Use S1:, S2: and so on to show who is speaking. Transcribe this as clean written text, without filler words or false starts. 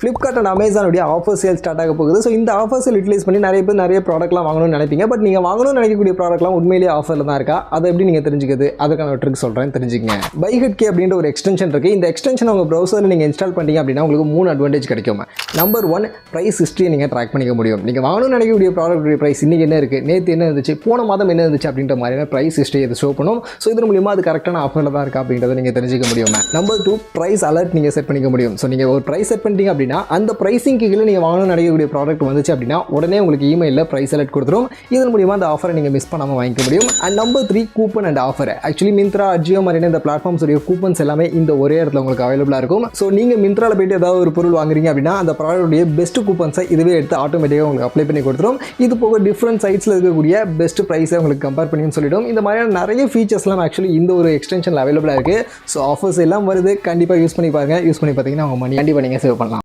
S1: Flipkart and Amazon உடைய offer sale start ஆக போகுது. ஸோ இந்த ஆஃபர் சேல் யூட்டிலைஸ் பண்ணி நிறைய பேர் நிறைய ப்ராடக்ட்லாம் வாங்கணும்னு நினைப்பீங்க. பட் நீங்கள் வாங்கணும்னு நினைக்கக்கூடிய ப்ராடக்ட்லாம் உண்மையிலேயே ஆஃபரில் தான் இருக்கா, அதை எப்படி நீங்கள் தெரிஞ்சுக்கிறது, அதுக்கான ட்ரிக் சொல்கிறேன், தெரிஞ்சுக்கங்க. பைஹெட் அப்படின்ற ஒரு எக்ஸ்டென்ஷன் இருக்குது. இந்த எக்ஸ்டென்ஷன் உங்கள் ப்ரௌசரில் நீங்கள் இன்ஸ்டால் பண்ணிட்டீங்க அப்படின்னா உங்களுக்கு 3 அட்வான்டேஜ் கிடைக்கும். நம்பர் 1, ப்ரைஸ் ஹிஸ்ட்ரியை நீங்கள் ட்ராக் பண்ணிக்க முடியும். நீங்கள் வாங்கணும்னு நினைக்கக்கூடிய ப்ராடக்ட் ப்ரைஸ் இன்றைக்கி என்ன இருக்குது, நேற்று என்ன இருந்துச்சு, போன மாதம் என்ன இருந்துச்சு அப்படின்ற மாதிரியான ப்ரைஸ் ஹிஸ்ட்ரி இது ஷோ பண்ணும். ஸோ இதன் மூலியமாக அது கரெக்டான ஆஃபரில் தான் இருக்கா அப்படின்றத நீங்கள் தெரிஞ்சிக்க முடியும். நம்பர் 2, ப்ரைஸ் அலர்ட் நீங்கள் செட் பண்ணிக்க முடியும். ஸோ நீங்கள் ஒரு ப்ரைஸ் செட் பண்ணிட்டீங்க அப்படின்னா அந்த ப்ரைஸிங்க்கு கீழே நீங்கள் வாங்கணும்னு நினைக்கக்கூடிய ப்ராடக்ட் வந்துச்சு அப்படின்னா உடனே உங்களுக்கு இமெயிலில் ப்ரைஸ் அலர்ட் கொடுத்துரும். இதன் மூலியமாக அந்த ஆஃபரை நீங்கள் மிஸ் பண்ணாமல் வாங்கிக்க முடியும். And number 3, coupon and offer. Actually Myntra, Ajio மாதிரியான இந்த பிளாட்ஃபார்ம்ஸ் உடைய கூப்பன்ஸ் எல்லாமே இந்த ஒரே இடத்துல உங்களுக்கு அவைலபிளாக இருக்கும். ஸோ நீங்கள் மிந்த்ராவில் போய்ட்டு ஏதாவது ஒரு பொருள் வாங்குறீங்க அப்படின்னா அந்த ப்ராடக்ட்டுடைய பெஸ்ட் கூப்பன்ஸை இதுவே எடுத்து ஆட்டோமேட்டிக்காக உங்களுக்கு அப்ளை பண்ணி கொடுத்துரும். இது போக டிஃப்ரெண்ட் சைட்ஸில் இருக்கக்கூடிய பெஸ்ட் ப்ரைஸை உங்களுக்கு கம்பேர் பண்ணி சொல்லிடும். இந்த மாதிரியான நிறைய ஃபீச்சர்ஸ்லாம் ஆக்சுவலி இந்த ஒரு எக்ஸ்டென்ஷனில் அவைலபிளாக இருக்குது. ஸோ ஆஃபர்ஸ் எல்லாம் வருது, கண்டிப்பாக யூஸ் பண்ணி பாருங்கள். யூஸ் பண்ணி பார்த்தீங்கன்னா உங்கள் மணி கண்டிப்பாக நீங்கள் சேவ் பண்ணலாம்.